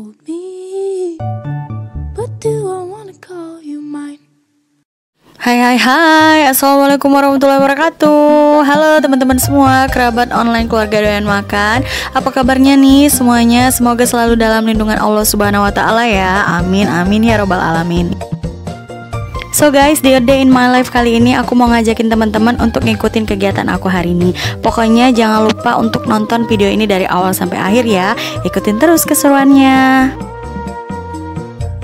hold me, but do I wanna call you mine? Hai, assalamualaikum warahmatullahi wabarakatuh. Halo teman-teman semua, kerabat online keluarga doyan makan. Apa kabarnya nih semuanya? Semoga selalu dalam lindungan Allah Subhanahu wa Ta'ala ya. Amin, amin ya robbal alamin. So guys, di A Day in My Life kali ini aku mau ngajakin teman-teman untuk ngikutin kegiatan aku hari ini. Pokoknya jangan lupa untuk nonton video ini dari awal sampai akhir ya. Ikutin terus keseruannya.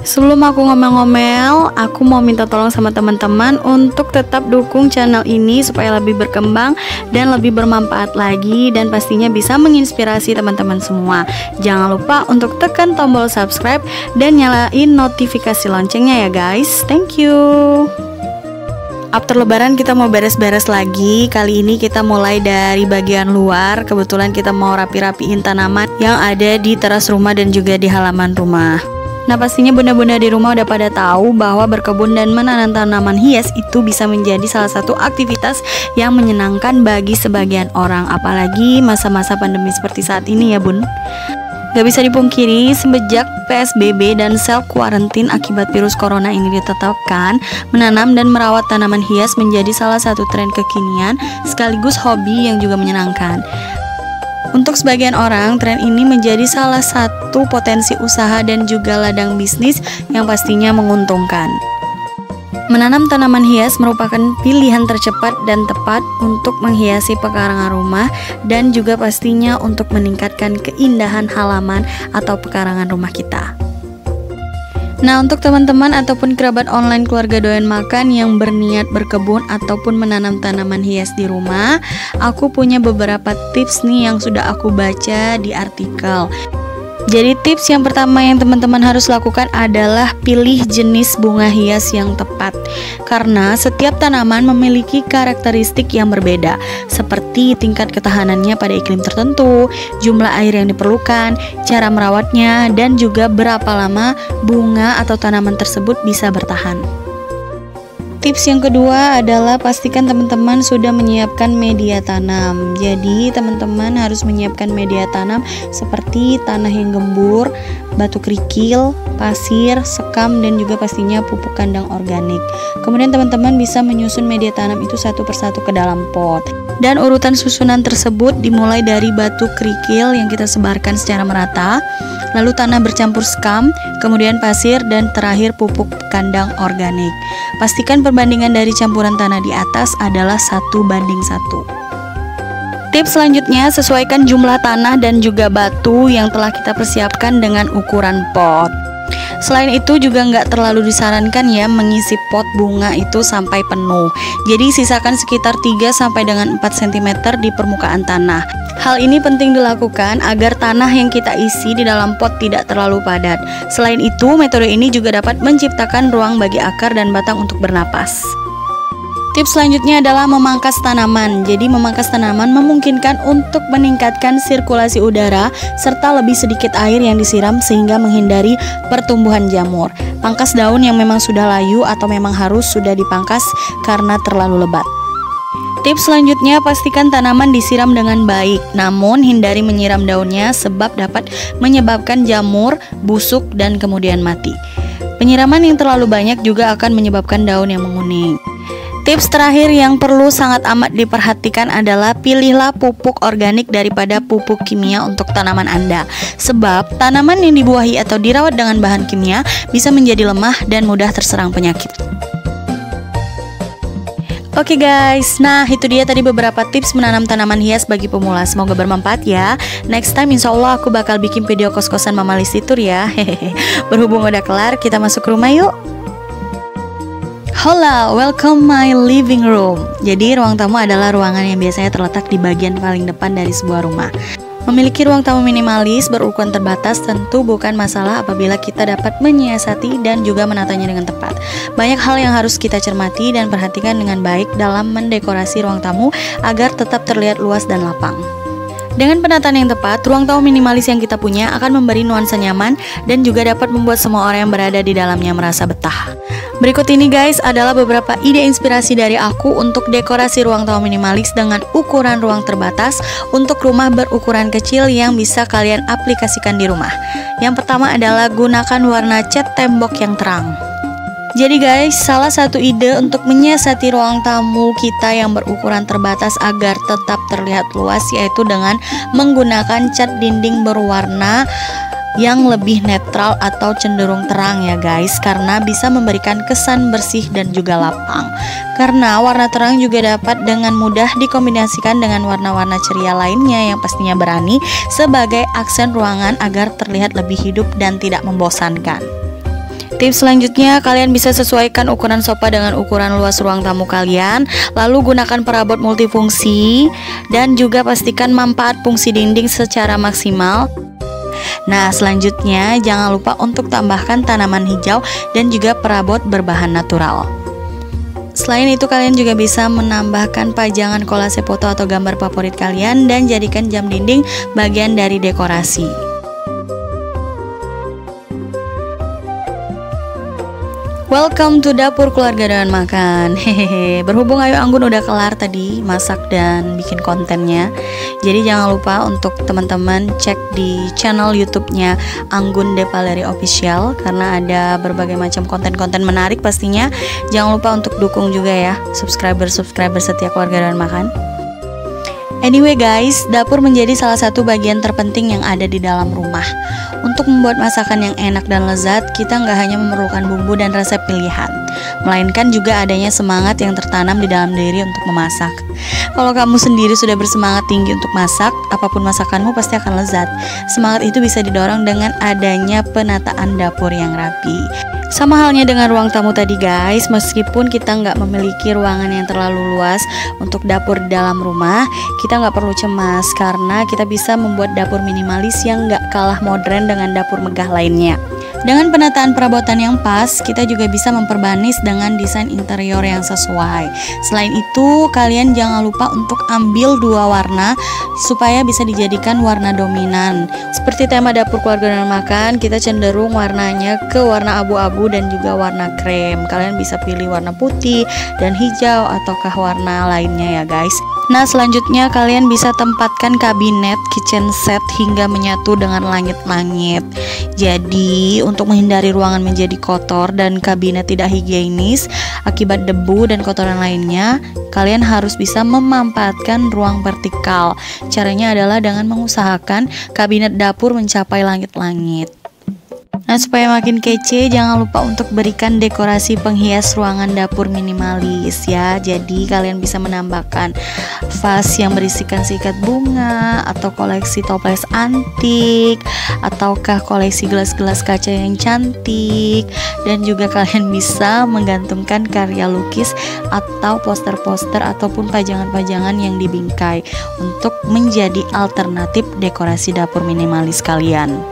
Sebelum aku ngomel-ngomel, aku mau minta tolong sama teman-teman untuk tetap dukung channel ini supaya lebih berkembang dan lebih bermanfaat lagi, dan pastinya bisa menginspirasi teman-teman semua. Jangan lupa untuk tekan tombol subscribe dan nyalain notifikasi loncengnya ya guys. Thank you. After lebaran kita mau beres-beres lagi. Kali ini kita mulai dari bagian luar. Kebetulan kita mau rapi-rapiin tanaman yang ada di teras rumah dan juga di halaman rumah. Nah pastinya bunda-bunda di rumah udah pada tahu bahwa berkebun dan menanam tanaman hias itu bisa menjadi salah satu aktivitas yang menyenangkan bagi sebagian orang. Apalagi masa-masa pandemi seperti saat ini ya bun. Gak bisa dipungkiri, semenjak PSBB dan self quarantine akibat virus corona ini ditetapkan, menanam dan merawat tanaman hias menjadi salah satu tren kekinian sekaligus hobi yang juga menyenangkan. Untuk sebagian orang, tren ini menjadi salah satu potensi usaha dan juga ladang bisnis yang pastinya menguntungkan. Menanam tanaman hias merupakan pilihan tercepat dan tepat untuk menghiasi pekarangan rumah dan juga pastinya untuk meningkatkan keindahan halaman atau pekarangan rumah kita. Nah untuk teman-teman ataupun kerabat online keluarga doyan makan yang berniat berkebun ataupun menanam tanaman hias di rumah, aku punya beberapa tips nih yang sudah aku baca di artikel. Jadi tips yang pertama yang teman-teman harus lakukan adalah pilih jenis bunga hias yang tepat. Karena setiap tanaman memiliki karakteristik yang berbeda, seperti tingkat ketahanannya pada iklim tertentu, jumlah air yang diperlukan, cara merawatnya, dan juga berapa lama bunga atau tanaman tersebut bisa bertahan. Tips yang kedua adalah pastikan teman-teman sudah menyiapkan media tanam. Jadi teman-teman harus menyiapkan media tanam seperti tanah yang gembur, batu kerikil, pasir, sekam, dan juga pastinya pupuk kandang organik. Kemudian teman-teman bisa menyusun media tanam itu satu persatu ke dalam pot. Dan urutan susunan tersebut dimulai dari batu kerikil yang kita sebarkan secara merata, lalu tanah bercampur sekam, kemudian pasir, dan terakhir pupuk kandang organik. Pastikan perbandingan dari campuran tanah di atas adalah 1:1. Tips selanjutnya, sesuaikan jumlah tanah dan juga batu yang telah kita persiapkan dengan ukuran pot. Selain itu juga nggak terlalu disarankan ya mengisi pot bunga itu sampai penuh. Jadi sisakan sekitar 3 sampai dengan 4 cm di permukaan tanah. Hal ini penting dilakukan agar tanah yang kita isi di dalam pot tidak terlalu padat. Selain itu, metode ini juga dapat menciptakan ruang bagi akar dan batang untuk bernapas. Tips selanjutnya adalah memangkas tanaman. Jadi memangkas tanaman memungkinkan untuk meningkatkan sirkulasi udara serta lebih sedikit air yang disiram sehingga menghindari pertumbuhan jamur. Pangkas daun yang memang sudah layu atau memang harus sudah dipangkas karena terlalu lebat. Tips selanjutnya, pastikan tanaman disiram dengan baik, namun hindari menyiram daunnya sebab dapat menyebabkan jamur, busuk, dan kemudian mati. Penyiraman yang terlalu banyak juga akan menyebabkan daun yang menguning. Tips terakhir yang perlu sangat amat diperhatikan adalah pilihlah pupuk organik daripada pupuk kimia untuk tanaman Anda. Sebab tanaman yang dibuahi atau dirawat dengan bahan kimia bisa menjadi lemah dan mudah terserang penyakit. Oke guys, nah itu dia tadi beberapa tips menanam tanaman hias bagi pemula. Semoga bermanfaat ya. Next time insya Allah aku bakal bikin video kos-kosan Mama Listi Tour ya. Berhubung udah kelar, kita masuk rumah yuk. Hola, welcome my living room. Jadi ruang tamu adalah ruangan yang biasanya terletak di bagian paling depan dari sebuah rumah. Memiliki ruang tamu minimalis berukuran terbatas tentu bukan masalah apabila kita dapat menyiasati dan juga menatanya dengan tepat. Banyak hal yang harus kita cermati dan perhatikan dengan baik dalam mendekorasi ruang tamu agar tetap terlihat luas dan lapang. Dengan penataan yang tepat, ruang tamu minimalis yang kita punya akan memberi nuansa nyaman dan juga dapat membuat semua orang yang berada di dalamnya merasa betah. Berikut ini guys adalah beberapa ide inspirasi dari aku untuk dekorasi ruang tamu minimalis dengan ukuran ruang terbatas untuk rumah berukuran kecil yang bisa kalian aplikasikan di rumah. Yang pertama adalah gunakan warna cat tembok yang terang. Jadi guys, salah satu ide untuk menyiasati ruang tamu kita yang berukuran terbatas agar tetap terlihat luas yaitu dengan menggunakan cat dinding berwarna yang lebih netral atau cenderung terang ya guys, karena bisa memberikan kesan bersih dan juga lapang. Karena warna terang juga dapat dengan mudah dikombinasikan dengan warna-warna ceria lainnya yang pastinya berani sebagai aksen ruangan agar terlihat lebih hidup dan tidak membosankan. Tips selanjutnya, kalian bisa sesuaikan ukuran sofa dengan ukuran luas ruang tamu kalian. Lalu gunakan perabot multifungsi dan juga pastikan manfaat fungsi dinding secara maksimal. Nah, selanjutnya jangan lupa untuk tambahkan tanaman hijau dan juga perabot berbahan natural. Selain itu, kalian juga bisa menambahkan pajangan kolase foto atau gambar favorit kalian dan jadikan jam dinding bagian dari dekorasi. Welcome to dapur keluarga dengan makan. Hehehe. Berhubung Ayu Anggun udah kelar tadi masak dan bikin kontennya, jadi jangan lupa untuk teman-teman cek di channel YouTube-nya Anggun Depaleri Official karena ada berbagai macam konten-konten menarik pastinya. Jangan lupa untuk dukung juga ya subscriber setia keluarga dengan makan. Anyway guys, dapur menjadi salah satu bagian terpenting yang ada di dalam rumah. Untuk membuat masakan yang enak dan lezat, kita nggak hanya memerlukan bumbu dan resep pilihan, melainkan juga adanya semangat yang tertanam di dalam diri untuk memasak. Kalau kamu sendiri sudah bersemangat tinggi untuk masak, apapun masakanmu pasti akan lezat. Semangat itu bisa didorong dengan adanya penataan dapur yang rapi. Sama halnya dengan ruang tamu tadi guys, meskipun kita nggak memiliki ruangan yang terlalu luas untuk dapur di dalam rumah, kita nggak perlu cemas karena kita bisa membuat dapur minimalis yang nggak kalah modern dengan dapur megah lainnya. Dengan penataan perabotan yang pas, kita juga bisa memperbanis dengan desain interior yang sesuai. Selain itu, kalian jangan lupa untuk ambil dua warna supaya bisa dijadikan warna dominan. Seperti tema dapur keluarga dan makan, kita cenderung warnanya ke warna abu-abu dan juga warna krem. Kalian bisa pilih warna putih dan hijau ataukah warna lainnya ya guys. Nah, selanjutnya kalian bisa tempatkan kabinet kitchen set hingga menyatu dengan langit-langit. Jadi, untuk menghindari ruangan menjadi kotor dan kabinet tidak higienis akibat debu dan kotoran lainnya, kalian harus bisa memanfaatkan ruang vertikal. Caranya adalah dengan mengusahakan kabinet dapur mencapai langit-langit. Nah, supaya makin kece, jangan lupa untuk berikan dekorasi penghias ruangan dapur minimalis ya. Jadi kalian bisa menambahkan vas yang berisikan sikat bunga, atau koleksi toples antik, ataukah koleksi gelas-gelas kaca yang cantik. Dan juga kalian bisa menggantungkan karya lukis atau poster-poster ataupun pajangan-pajangan yang dibingkai untuk menjadi alternatif dekorasi dapur minimalis kalian.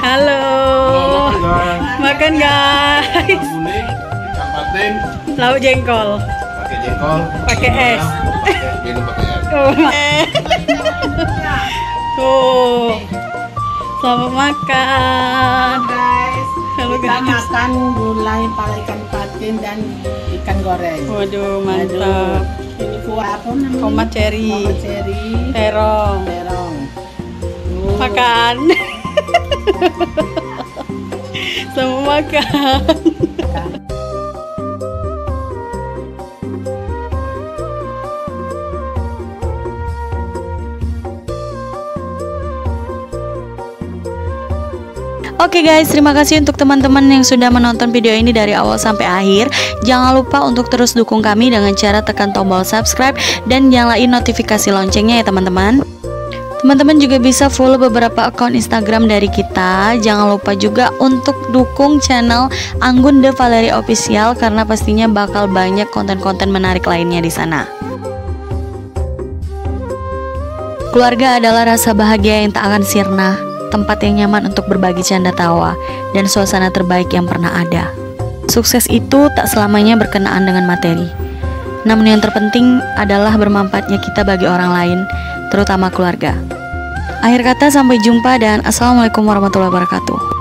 Halo. Makan guys. Kuning, ikan patin, Lauk jengkol. pakai jengkol, Pakai es. minum pakai es. Tuh. Selamat makan. Guys, Halo kita guys. makan gulai pala ikan patin dan ikan goreng. Waduh, mantap. Ini kuah apa namanya? Tomat cherry. Tomat cherry, Terong. terong. Makan. Selamat makan. Oke guys, terima kasih untuk teman-teman yang sudah menonton video ini dari awal sampai akhir. Jangan lupa untuk terus dukung kami dengan cara tekan tombol subscribe dan nyalain notifikasi loncengnya ya teman-teman. Teman-teman juga bisa follow beberapa akun Instagram dari kita. Jangan lupa juga untuk dukung channel Anggun The Valerie Official karena pastinya bakal banyak konten-konten menarik lainnya di sana. Keluarga adalah rasa bahagia yang tak akan sirna, tempat yang nyaman untuk berbagi canda tawa, dan suasana terbaik yang pernah ada. Sukses itu tak selamanya berkenaan dengan materi, namun yang terpenting adalah bermanfaatnya kita bagi orang lain, terutama keluarga. Akhir kata, sampai jumpa dan assalamualaikum warahmatullahi wabarakatuh.